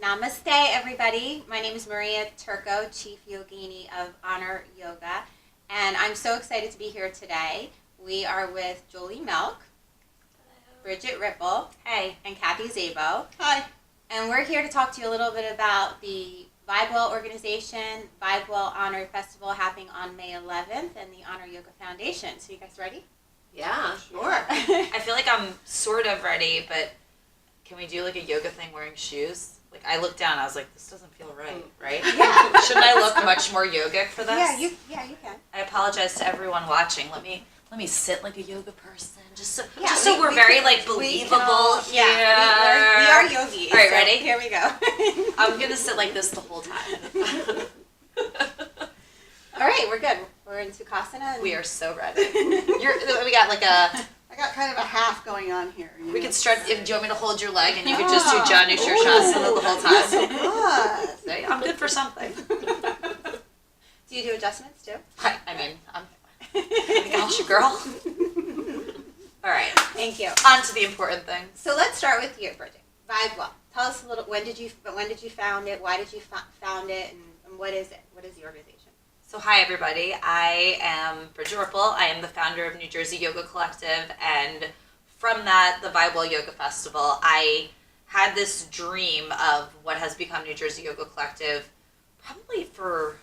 Namaste, everybody. My name is Maria Turco, Chief Yogini of Honor Yoga, and I'm so excited to be here today. We are with Mellk, Bridgette Riepl, hey, and Kathi Szabo. Hi. And we're here to talk to you a little bit about the VibeWell organization, VibeWell Honors Festival happening on May 11th, and the Honor Yoga Foundation. So you guys ready? Yeah, sure. I feel like I'm sort of ready, but can we do like a yoga thing wearing shoes? Like I looked down, I was like, this doesn't feel right? Yeah. Shouldn't I look much more yogic for this? Yeah, you can. I apologize to everyone watching. Let me sit like a yoga person, just so we're we very can, like believable here. Yeah, we are yogis. All right, so ready? Here we go. I'm gonna sit like this the whole time. All right, we're good. We're in Sukhasana. We are so ready. We got like a. I got kind of a half going on here. We could stretch. Do you want me to hold your leg and you could just do Janu Shirshasana the whole time? Good. I'm good for something. Do you do adjustments too? I mean, I got you, girl. All right. Thank you. On to the important things. So let's start with you, Bridgette. VibeWell. Tell us a little. When did you found it? Why did you found it? And what is it? What is the organization? So hi everybody, I am Bridgette Riepl. I am the founder of New Jersey Yoga Collective, and from that, the VibeWell Yoga Festival, I had this dream of what has become New Jersey Yoga Collective probably for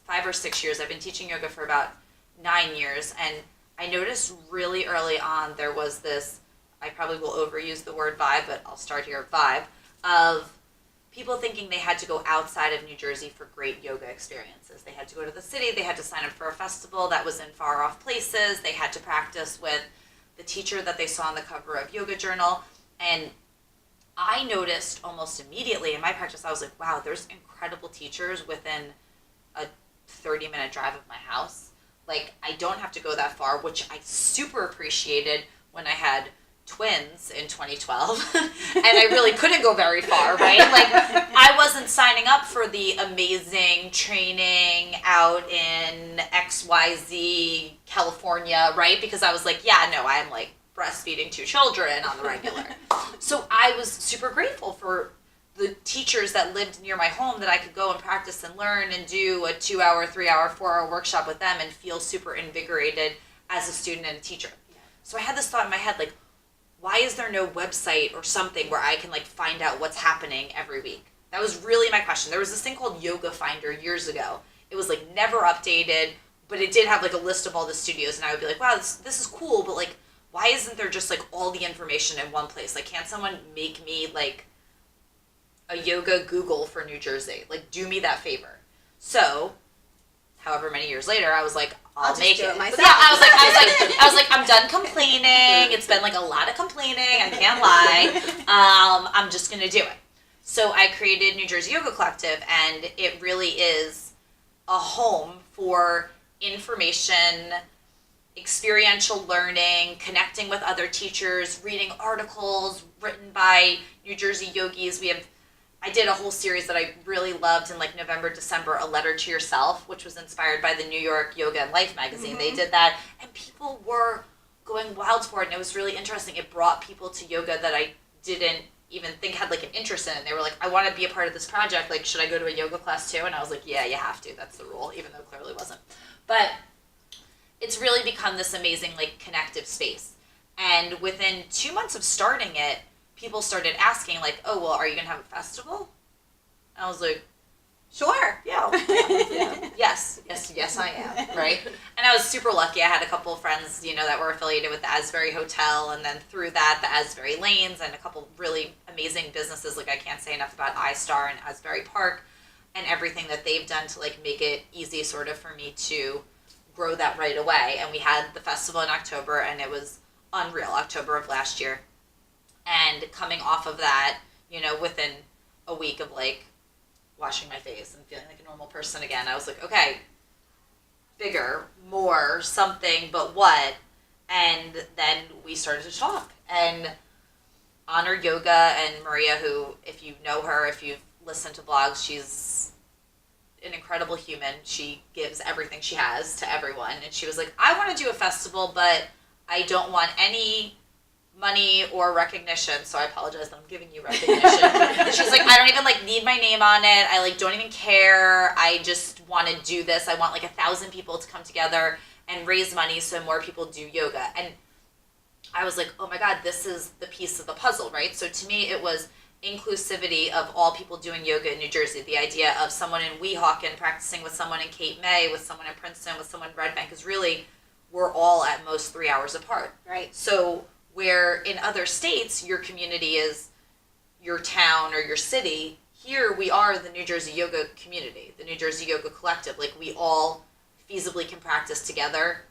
5 or 6 years. I've been teaching yoga for about 9 years, and I noticed really early on there was this, I probably will overuse the word vibe, but I'll start here, vibe, of people thinking they had to go outside of New Jersey for great yoga experiences. They had to go to the city, they had to sign up for a festival that was in far off places, they had to practice with the teacher that they saw on the cover of Yoga Journal. And I noticed almost immediately in my practice, I was like, wow, there's incredible teachers within a 30-minute drive of my house. Like, I don't have to go that far, which I super appreciated when I had twins in 2012 and I really couldn't go very far, right? Like I wasn't signing up for the amazing training out in XYZ California, right? Because I was like, yeah, no, I'm like breastfeeding 2 children on the regular. So I was super grateful for the teachers that lived near my home that I could go and practice and learn and do a 2-hour, 3-hour, 4-hour workshop with them and feel super invigorated as a student and a teacher. So I had this thought in my head, like, why is there no website or something where I can like find out what's happening every week? That was really my question. There was this thing called Yoga Finder years ago. It was like never updated, but it did have like a list of all the studios, and I would be like, wow, this is cool, but like, why isn't there just like all the information in one place? Like, can't someone make me like a yoga Google for New Jersey? Like, do me that favor. So, however many years later, I was like, I'll make it. Myself. Yeah, I was like, I'm done complaining. It's been like a lot of complaining. I can't lie. I'm just gonna do it. So I created New Jersey Yoga Collective, and it really is a home for information, experiential learning, connecting with other teachers, reading articles written by New Jersey yogis. I did a whole series that I really loved in like November, December, A Letter to Yourself, which was inspired by the New York Yoga and Life magazine. Mm-hmm. They did that, and people were going wild for it, and it was really interesting. It brought people to yoga that I didn't even think had like an interest in it. They were like, I want to be a part of this project. Like, should I go to a yoga class too? And I was like, yeah, you have to. That's the rule, even though it clearly wasn't. But it's really become this amazing like connective space. And within 2 months of starting it, people started asking, like, oh, well, are you going to have a festival? And I was like, sure. Yeah. Yes, I am, right? And I was super lucky. I had a couple of friends, that were affiliated with the Asbury Hotel, and then through that, the Asbury Lanes, and a couple really amazing businesses. Like, I can't say enough about iStar and Asbury Park and everything that they've done to, like, make it easy sort of for me to grow that right away. And we had the festival in October, and it was unreal, October of last year. And coming off of that, within a week of like washing my face and feeling like a normal person again, I was like, okay, bigger, more, something, but what? And then we started to talk. And Honor Yoga and Maria, who, if you know her, if you've listened to blogs, she's an incredible human. She gives everything she has to everyone. And she was like, I want to do a festival, but I don't want any money or recognition, so I apologize that I'm giving you recognition. She's like, I don't even like need need my name on it. I like don't even care. I just want to do this. I want like 1,000 people to come together and raise money so more people do yoga. And I was like, oh my God, this is the piece of the puzzle, right? So to me, it was inclusivity of all people doing yoga in New Jersey. The idea of someone in Weehawken practicing with someone in Cape May, with someone in Princeton, with someone in Red Bank, is really, we're all at most 3 hours apart. Right. So where in other states, your community is your town or your city, here we are the New Jersey Yoga community, the New Jersey Yoga Collective. Like we all feasibly can practice together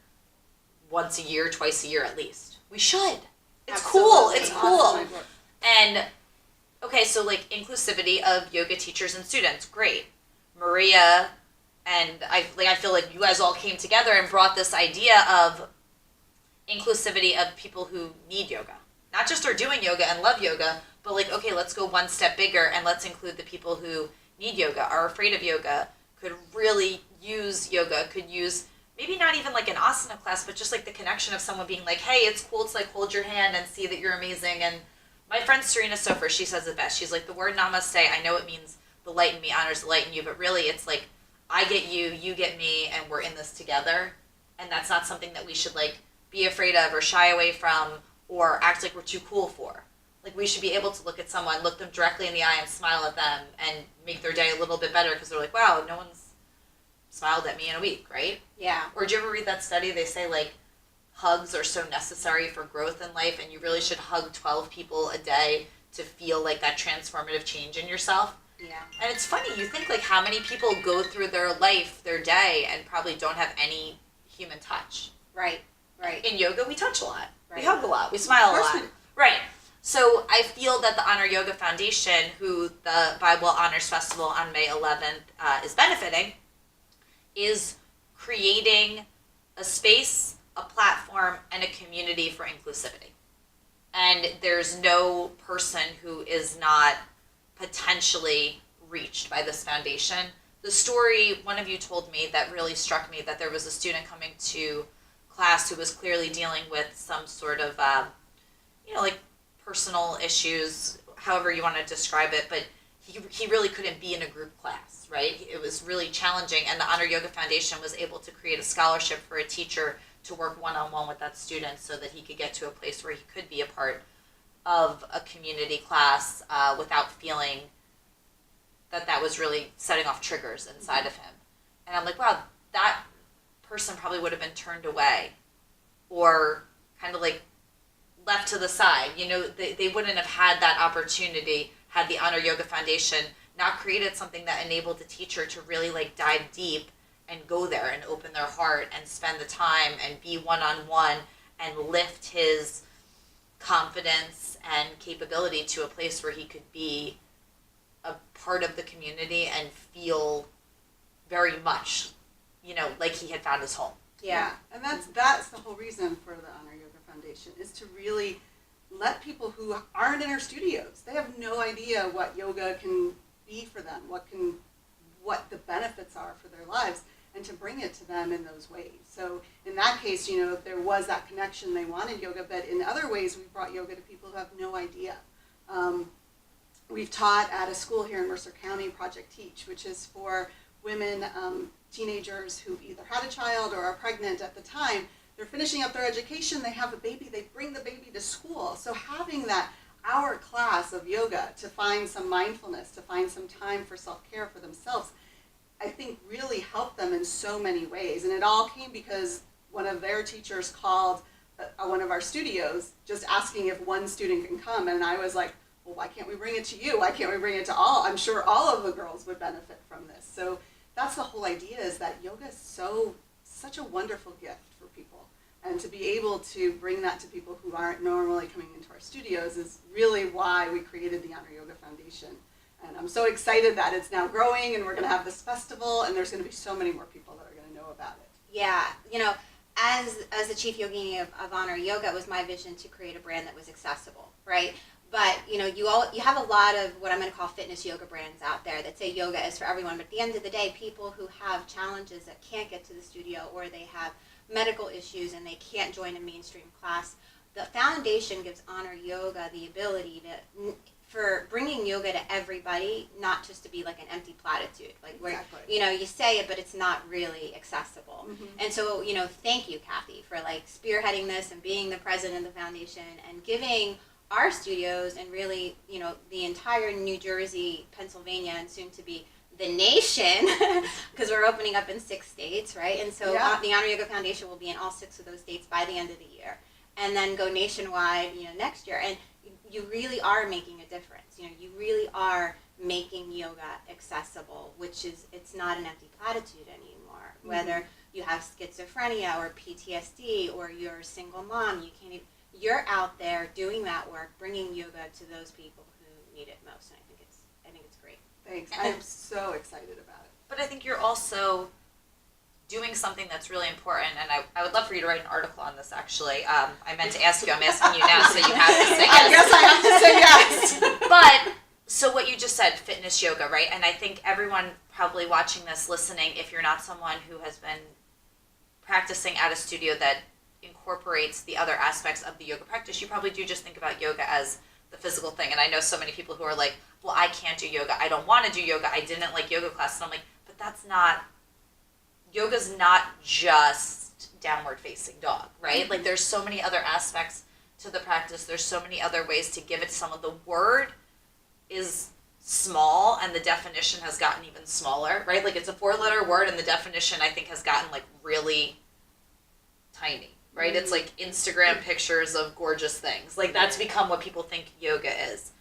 once a year, twice a year at least. We should. It's cool. It's cool. And okay, so like inclusivity of yoga teachers and students, great. Maria and I feel like you guys all came together and brought this idea of inclusivity of people who need yoga. Not just are doing yoga and love yoga, but like, okay, let's go one step bigger and let's include the people who need yoga, are afraid of yoga, could really use yoga, could use maybe not even like an asana class, but just like the connection of someone being like, hey, it's cool to like hold your hand and see that you're amazing. And my friend Serena Sofer, she says it best. She's like, the word namaste, I know it means the light in me honors the light in you, but really it's like, I get you, you get me, and we're in this together. And that's not something that we should like be afraid of or shy away from or act like we're too cool for. Like we should be able to look at someone, look them directly in the eye and smile at them and make their day a little bit better because they're like, wow, no one's smiled at me in a week, right? Yeah. Or did you ever read that study? They say like hugs are so necessary for growth in life and you really should hug 12 people a day to feel like that transformative change in yourself. Yeah. And it's funny, you think like how many people go through their life, their day, and probably don't have any human touch. Right. Right. In yoga, we touch a lot. Right. We hug a lot. We smile a lot. Right. So I feel that the Honor Yoga Foundation, who the VibeWell Honors Festival on May 11th is benefiting, is creating a space, a platform, and a community for inclusivity. And there's no person who is not potentially reached by this foundation. The story one of you told me that really struck me, that there was a student coming to class who was clearly dealing with some sort of, like personal issues, however you want to describe it, but he really couldn't be in a group class, right? It was really challenging, and the Honor Yoga Foundation was able to create a scholarship for a teacher to work one-on-one with that student so that he could get to a place where he could be a part of a community class without feeling that was really setting off triggers inside of him. And I'm like, wow, that person probably would have been turned away or kind of like left to the side. They wouldn't have had that opportunity had the Honor Yoga Foundation not created something that enabled the teacher to really like dive deep and go there and open their heart and spend the time and be one-on-one and lift his confidence and capability to a place where he could be a part of the community and feel very much, like he had found his home. Yeah, and that's the whole reason for the Honor Yoga Foundation, is to really let people who aren't in our studios, they have no idea what yoga can be for them, what the benefits are for their lives, and to bring it to them in those ways. So in that case, there was that connection, they wanted yoga, but in other ways we've brought yoga to people who have no idea. We've taught at a school here in Mercer County, Project Teach, which is for women, teenagers who've either had a child or are pregnant at the time. They're finishing up their education, they have a baby, they bring the baby to school. So having that hour class of yoga to find some mindfulness, to find some time for self-care for themselves, I think really helped them in so many ways. And it all came because one of their teachers called one of our studios just asking if one student can come. And I was like, well, why can't we bring it to you? Why can't we bring it to all? I'm sure all of the girls would benefit from this. So that's the whole idea, is that yoga is such a wonderful gift for people. And to be able to bring that to people who aren't normally coming into our studios is really why we created the Honor Yoga Foundation. And I'm so excited that it's now growing and we're going to have this festival and there's going to be so many more people that are going to know about it. Yeah, as the chief yogini of Honor Yoga, it was my vision to create a brand that was accessible, right? But you have a lot of what I'm going to call fitness yoga brands out there that say yoga is for everyone. But at the end of the day, people who have challenges that can't get to the studio, or they have medical issues and they can't join a mainstream class, the foundation gives Honor Yoga the ability to for bringing yoga to everybody, not just to be like an empty platitude, like where Exactly. you say it, but it's not really accessible. And so thank you, Kathi, for like spearheading this and being the president of the foundation and giving our studios and really the entire New Jersey, Pennsylvania, and soon to be the nation, because we're opening up in 6 states, right? And so the Honor Yoga Foundation will be in all 6 of those states by the end of the year, and then go nationwide, next year. And you really are making a difference. You really are making yoga accessible, which is, it's not an empty platitude anymore. Whether you have schizophrenia or PTSD or you're a single mom, you're out there doing that work, bringing yoga to those people who need it most. And I think it's great. Thanks. I am so excited about it. But I think you're also doing something that's really important, and I would love for you to write an article on this, actually. I meant to ask you. I'm asking you now, so you have to say yes. I guess I have to say yes. But, so what you just said, fitness yoga, right? And I think everyone probably watching this, listening, if you're not someone who has been practicing at a studio that incorporates the other aspects of the yoga practice, you probably do just think about yoga as the physical thing. And I know so many people who are like, well, I can't do yoga. I don't want to do yoga. I didn't like yoga class. And I'm like, but that's not, yoga's not just downward facing dog, right? Like there's so many other aspects to the practice. There's so many other ways to give it some of the word is small and the definition has gotten even smaller, right? Like it's a 4-letter word and the definition I think has gotten like really tiny, right? It's like Instagram pictures of gorgeous things. Like that's become what people think yoga is.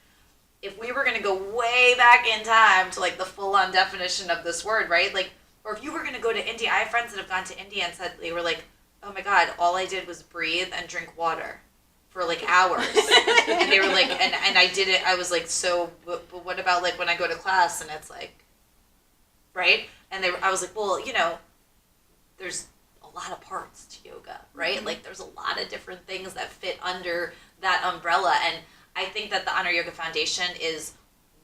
If we were going to go way back in time to like the full-on definition of this word, right? Like, or if you were going to go to India, I have friends that have gone to India and said, they were like, oh my God, all I did was breathe and drink water for like hours. And they were like, and I did it, I was like, so, but what about like when I go to class and it's like, right? And I was like, well, there's a lot of parts to yoga, right? Like there's a lot of different things that fit under that umbrella. And I think that the Honor Yoga Foundation is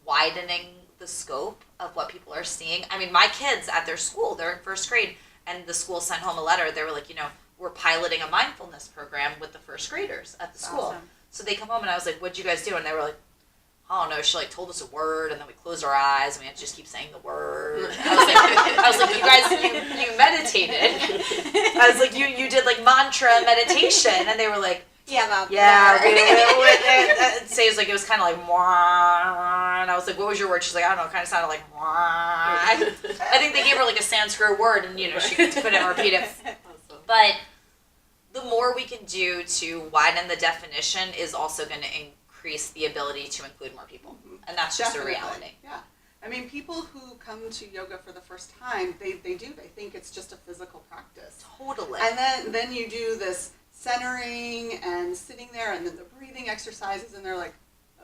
widening the scope of what people are seeing. I mean, my kids at their school, they're in 1st grade, and the school sent home a letter. They were like, we're piloting a mindfulness program with the 1st graders at the school. Awesome. So they come home and I was like, what'd you guys do? And they were like, I don't know, she like told us a word and then we closed our eyes and we had to just keep saying the word. I was like, you guys, you meditated. I was like, you did like mantra meditation. And they were like, Yeah, it says like, it was kind of like, Mwah. And I was like, what was your word? She's like, I don't know, it kind of sounded like, Mwah. I think they gave her like a Sanskrit word and, she couldn't repeat it. But the more we can do to widen the definition is also going to increase the ability to include more people. And that's just Definitely. a reality. Yeah. I mean, people who come to yoga for the first time, they think it's just a physical practice. Totally. And then you do this centering and sitting there and then the breathing exercises and they're like,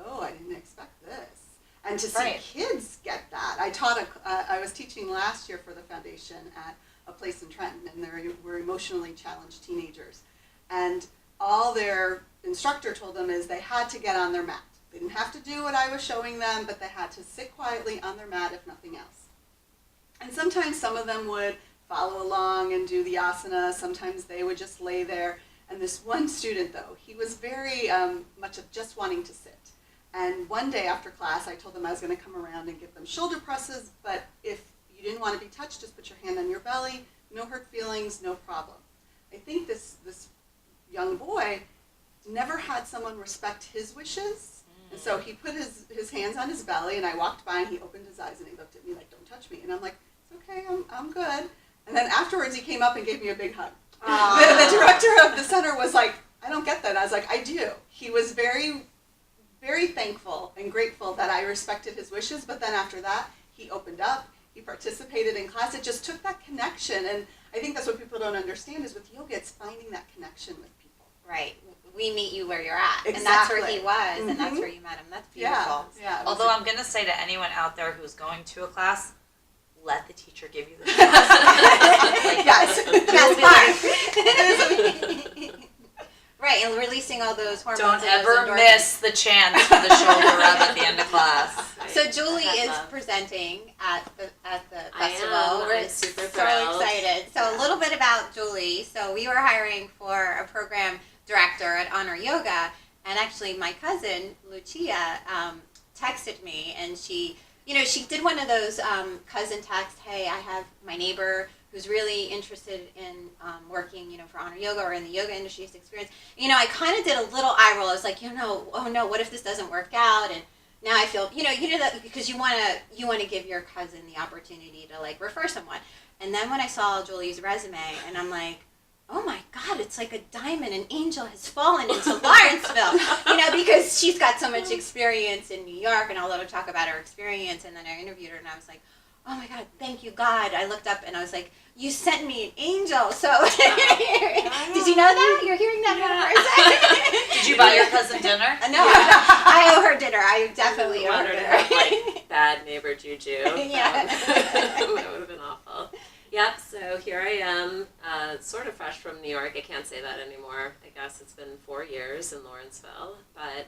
oh, I didn't expect this. And to see kids get that. I was teaching last year for the foundation at a place in Trenton, and they were emotionally challenged teenagers. And all their instructor told them is they had to get on their mat. They didn't have to do what I was showing them, but they had to sit quietly on their mat if nothing else. And sometimes some of them would follow along and do the asana. Sometimes they would just lay there. And this one student, though, he was very much of just wanting to sit. And one day after class, I told them I was going to come around and give them shoulder presses, but if you didn't want to be touched, just put your hand on your belly. No hurt feelings, no problem. I think this young boy never had someone respect his wishes. And so he put his hands on his belly, and I walked by, and he opened his eyes, and he looked at me like, don't touch me. And I'm like, it's okay, I'm good. And then afterwards, he came up and gave me a big hug. The director of the center was like, I don't get that. I was like, I do. He was very, very thankful and grateful that I respected his wishes, but then after that, he opened up, he participated in class. It just took that connection, and I think that's what people don't understand is with yoga, it's finding that connection with people. Right. We meet you where you're at. Exactly. And that's where he was, and that's where you met him. That's beautiful. Yeah. Although I'm going to say to anyone out there who's going to a class, let the teacher give you the chance. Right, and releasing all those hormones. Don't and those ever endorphins. miss the chance for the shoulder rub at the end of class. So Julie is presenting at the festival. I'm super thrilled. So excited. So a little bit about Julie. So we were hiring for a program director at Honor Yoga, and actually my cousin Lucia texted me, and she did one of those cousin texts. Hey, I have my neighbor who's really interested in working, for Honor Yoga or in the yoga industry experience. I kind of did a little eye roll. I was like, oh no, what if this doesn't work out? And now I feel, you do that because you want to give your cousin the opportunity to like refer someone. And then when I saw Julie's resume, and I'm like, oh my God, it's like a diamond. An angel has fallen into Lawrenceville, because she's got so much experience in New York, and I'll let her talk about her experience. And then I interviewed her, and I was like, oh my God, thank you, God. I looked up, and I was like, you sent me an angel. So did you know that? You're hearing that from her. Did you buy your cousin dinner? No, I owe her dinner. I definitely owe her dinner. Like bad neighbor juju. Yeah. That would have been awful. Yep, so here I am, sort of fresh from New York. I can't say that anymore. I guess it's been 4 years in Lawrenceville, but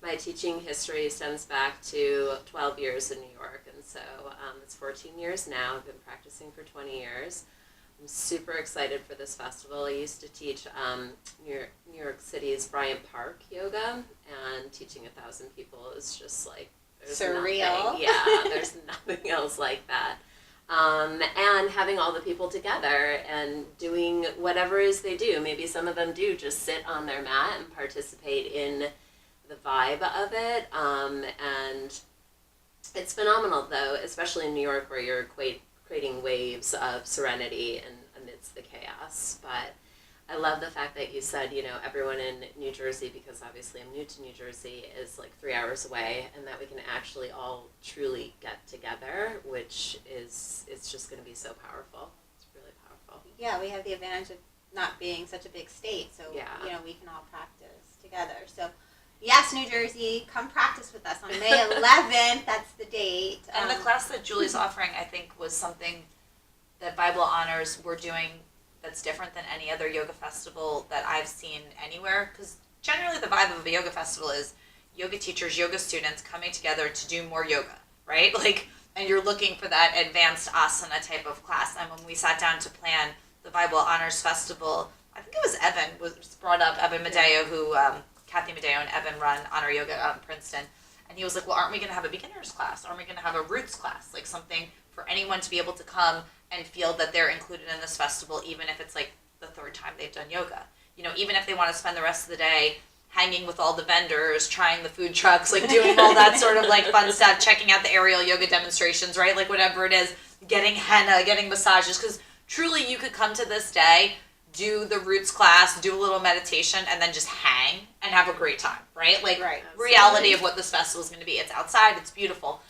my teaching history stems back to 12 years in New York, and so it's 14 years now. I've been practicing for 20 years. I'm super excited for this festival. I used to teach New York City's Bryant Park yoga, and teaching 1,000 people is just like surreal. Nothing. Yeah, there's nothing else like that. And having all the people together and doing whatever it is they do. Maybe some of them do just sit on their mat and participate in the vibe of it. And it's phenomenal, though, especially in New York, where you're creating waves of serenity amidst the chaos. But I love the fact that you said, everyone in New Jersey, because obviously I'm new to New Jersey, is like 3 hours away, and that we can actually all truly get together, which it's just going to be so powerful. It's really powerful. Yeah, we have the advantage of not being such a big state, so Yeah. We can all practice together. So, yes, New Jersey, come practice with us on May 11th. That's the date. And the class that Julie's offering, I think, was something that VibeWell Honors were doing that's different than any other yoga festival that I've seen anywhere. Because generally the vibe of a yoga festival is yoga teachers, yoga students coming together to do more yoga, right? And you're looking for that advanced asana type of class. And when we sat down to plan the VibeWell Honors Festival, I think it was Evan was brought up, Evan Medeo, who Kathi Medeo and Evan run Honor Yoga out in Princeton. And he was like, well, aren't we going to have a beginner's class? Aren't we going to have a roots class? Like something for anyone to be able to come and feel that they're included in this festival, even if it's like the third time they've done yoga. Even if they want to spend the rest of the day hanging with all the vendors, trying the food trucks, like doing all that sort of like fun stuff, checking out the aerial yoga demonstrations, right? Like whatever it is, getting henna, getting massages, because truly you could come to this day, do the roots class, do a little meditation, and then just hang and have a great time, right? Like Right. reality of what this festival is going to be. It's outside, it's beautiful.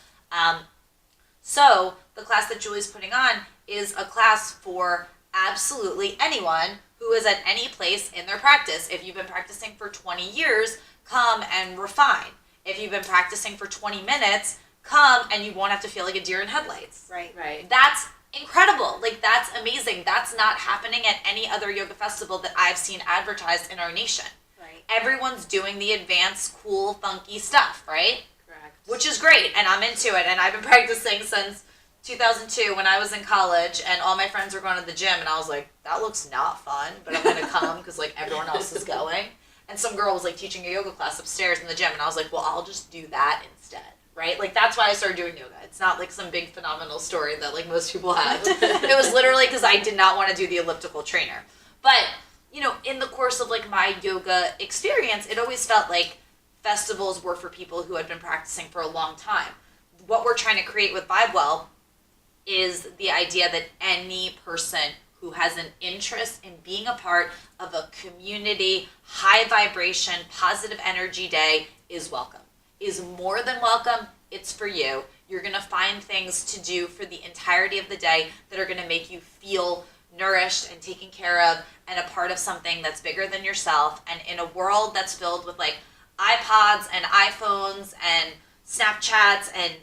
So the class that Julie's putting on is a class for absolutely anyone who is at any place in their practice. If you've been practicing for 20 years, come and refine. If you've been practicing for 20 minutes, come and you won't have to feel like a deer in headlights. Right. Right. That's incredible. Like, that's amazing. That's not happening at any other yoga festival that I've seen advertised in our nation. Right. Everyone's doing the advanced, cool, funky stuff, right? Correct. Which is great, and I'm into it, and I've been practicing since 2002 when I was in college, and all my friends were going to the gym, and I was like, that looks not fun, but I'm going to come because, like, everyone else is going. And some girl was, like, teaching a yoga class upstairs in the gym, and I was like, well, I'll just do that instead, right? Like, that's why I started doing yoga. It's not, like, some big phenomenal story that, like, most people have. It was literally because I did not want to do the elliptical trainer. But, in the course of, like, my yoga experience, it always felt like festivals were for people who had been practicing for a long time. What we're trying to create with VibeWell is the idea that any person who has an interest in being a part of a community, high vibration, positive energy day is welcome, is more than welcome. It's for you. You're going to find things to do for the entirety of the day that are going to make you feel nourished and taken care of and a part of something that's bigger than yourself. And in a world that's filled with like iPods and iPhones and Snapchats and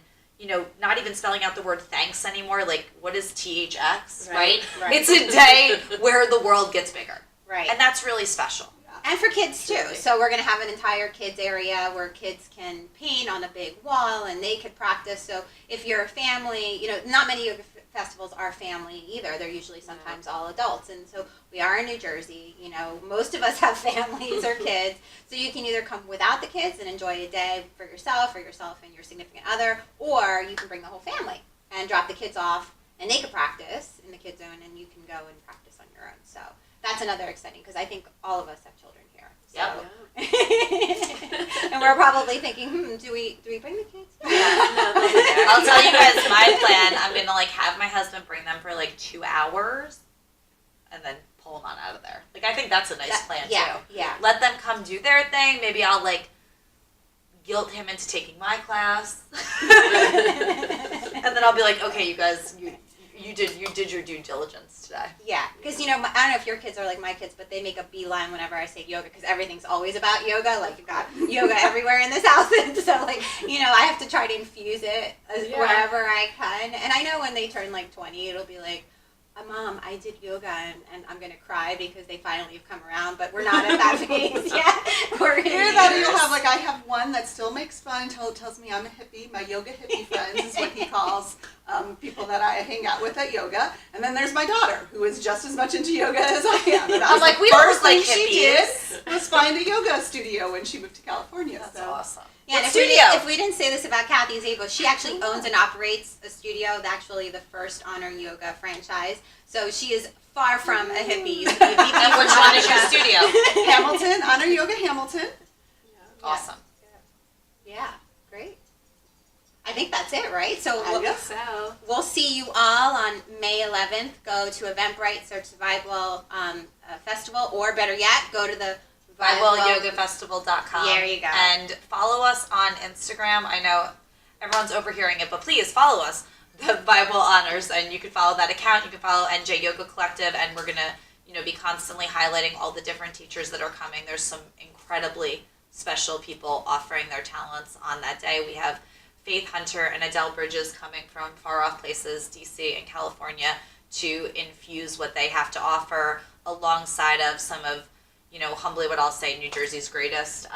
not even spelling out the word thanks anymore. Like, what is THX, right? It's a day where the world gets bigger. Right. And that's really special. And for kids too. So we're going to have an entire kids area where kids can paint on a big wall and they could practice. So if you're a family, not many yoga festivals are family either. They're usually sometimes all adults. And so we are in New Jersey. You know, most of us have families or kids. So you can either come without the kids and enjoy a day for yourself and your significant other, or you can bring the whole family and drop the kids off, and they can practice in the kids zone, and you can go and practice on your own. So that's another exciting, because I think all of us have children here. So. Yep. And we're probably thinking, do we bring the kids? I'll tell you guys my plan. I'm gonna like have my husband bring them for like 2 hours, and then pull them on out of there. Like I think that's a nice plan too. Yeah. Let them come do their thing. Maybe I'll like guilt him into taking my class, and then I'll be like, okay, you guys, you did your due diligence today. Yeah, because you know, I don't know if your kids are like my kids, but they make a beeline whenever I say yoga, because everything's always about yoga. Like you've got yoga everywhere in this house, and so like you know, I have to try to infuse it wherever I can. And I know when they turn like 20, it'll be like, Mom, I did yoga and I'm gonna cry because they finally have come around, but we're not at that phase yet. We're Hear that you'll have like I have one that still makes fun until it tells me I'm a hippie. My yoga hippie friends is what he calls people that I hang out with at yoga. And then there's my daughter who is just as much into yoga as I am. And I'm like, we don't first look like thing she did hippies. was find a yoga studio when she moved to California. That's so. awesome. Yeah, and if we didn't say this about Kathi Szabo, she actually owns and operates a studio, actually the first Honor Yoga franchise. So she is far from a hippie. And which one is your studio? Hamilton, Honor Yoga Hamilton. Awesome. Yeah, great. I think that's it, right? So I guess So we'll see you all on May 11th. Go to Eventbrite, search the VibeWell Festival, or better yet, go to the VibeWellYogaFestival.com. There you go. And follow us on Instagram. I know everyone's overhearing it, but please follow us, the VibeWell Honors, and you can follow that account. You can follow NJ Yoga Collective, and we're gonna, be constantly highlighting all the different teachers that are coming. There's some incredibly special people offering their talents on that day. We have Faith Hunter and Adele Bridges coming from far off places, DC and California, to infuse what they have to offer alongside of some of, humbly what I'll say, New Jersey's greatest.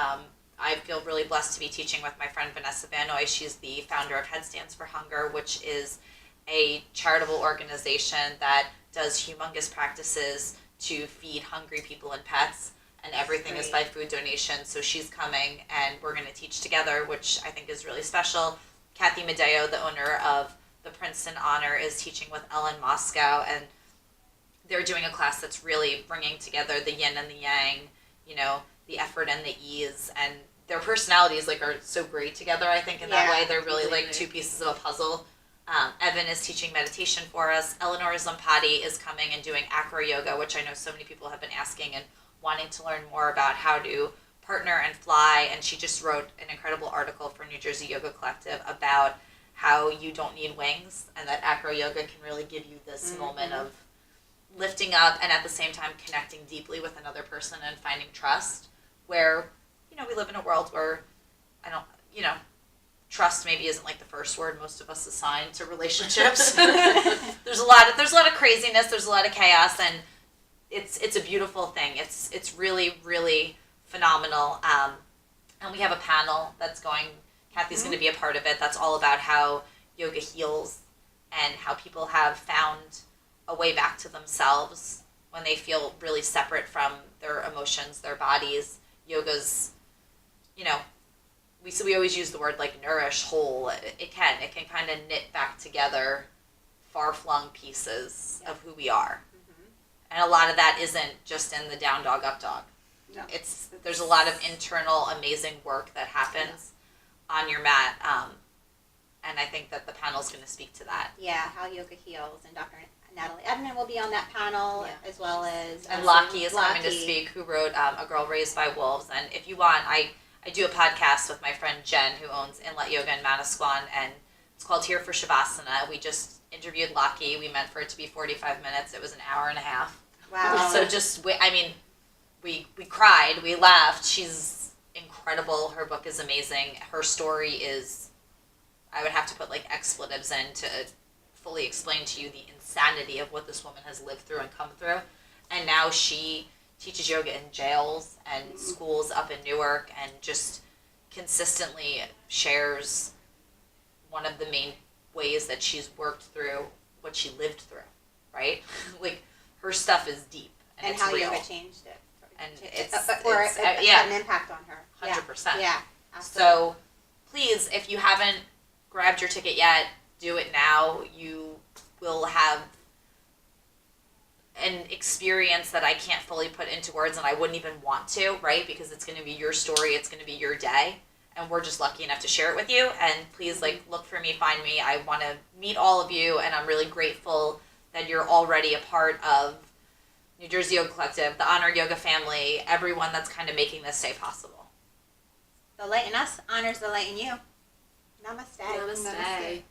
I feel really blessed to be teaching with my friend Vanessa Vanoy. She's the founder of Headstands for Hunger, which is a charitable organization that does humongous practices to feed hungry people and pets, and everything is by food donation. So she's coming, and we're going to teach together, which I think is really special. Kathy Medeo, the owner of the Princeton Honor, is teaching with Ellen Moscow, and they're doing a class that's really bringing together the yin and the yang, the effort and the ease, and their personalities are so great together. I think in that way they're really like two pieces of a puzzle. Evan is teaching meditation for us. Eleanor Zampati is coming and doing acro yoga, which I know so many people have been asking and wanting to learn more about how to partner and fly. And she just wrote an incredible article for New Jersey Yoga Collective about how you don't need wings, and that acro yoga can really give you this moment of lifting up and at the same time connecting deeply with another person and finding trust, where we live in a world where trust maybe isn't like the first word most of us assign to relationships. there's a lot of craziness, there's a lot of chaos, and it's a beautiful thing. It's really, really phenomenal. And we have a panel that's going, Kathy's going to be a part of it, that's all about how yoga heals and how people have found a way back to themselves when they feel really separate from their emotions, their bodies. Yoga's, we always use the word nourish, whole. It can kind of knit back together far-flung pieces of who we are. And a lot of that isn't just in the down dog, up dog. No. There's a lot of internal amazing work that happens on your mat. And I think that the panel's going to speak to that. Yeah, how yoga heals, and Dr. Natalie Edmond will be on that panel, as well as... And Lockie is coming to speak, who wrote A Girl Raised by Wolves. And if you want, I do a podcast with my friend Jen, who owns Inlet Yoga in Manasquan, and it's called Here for Shavasana. We just interviewed Lockie. We meant for it to be 45 minutes. It was an hour and a half. Wow. So we cried, we laughed. She's incredible. Her book is amazing. Her story is, I would have to put expletives in to fully explain to you the insanity of what this woman has lived through and come through. And now she teaches yoga in jails and schools up in Newark, and just consistently shares one of the main ways that she's worked through what she lived through, right? Like, her stuff is deep and it's how real. yoga changed it. And It it's had an impact on her. 100%. Yeah, absolutely. So please, if you haven't grabbed your ticket yet, do it now. You will have an experience that I can't fully put into words, and I wouldn't even want to, right? Because it's going to be your story, it's going to be your day, and we're just lucky enough to share it with you. And please, like, look for me, find me. I want to meet all of you, and I'm really grateful that you're already a part of New Jersey Yoga Collective, the Honor Yoga family, everyone that's kind of making this day possible. The light in us honors the light in you. Namaste. Namaste.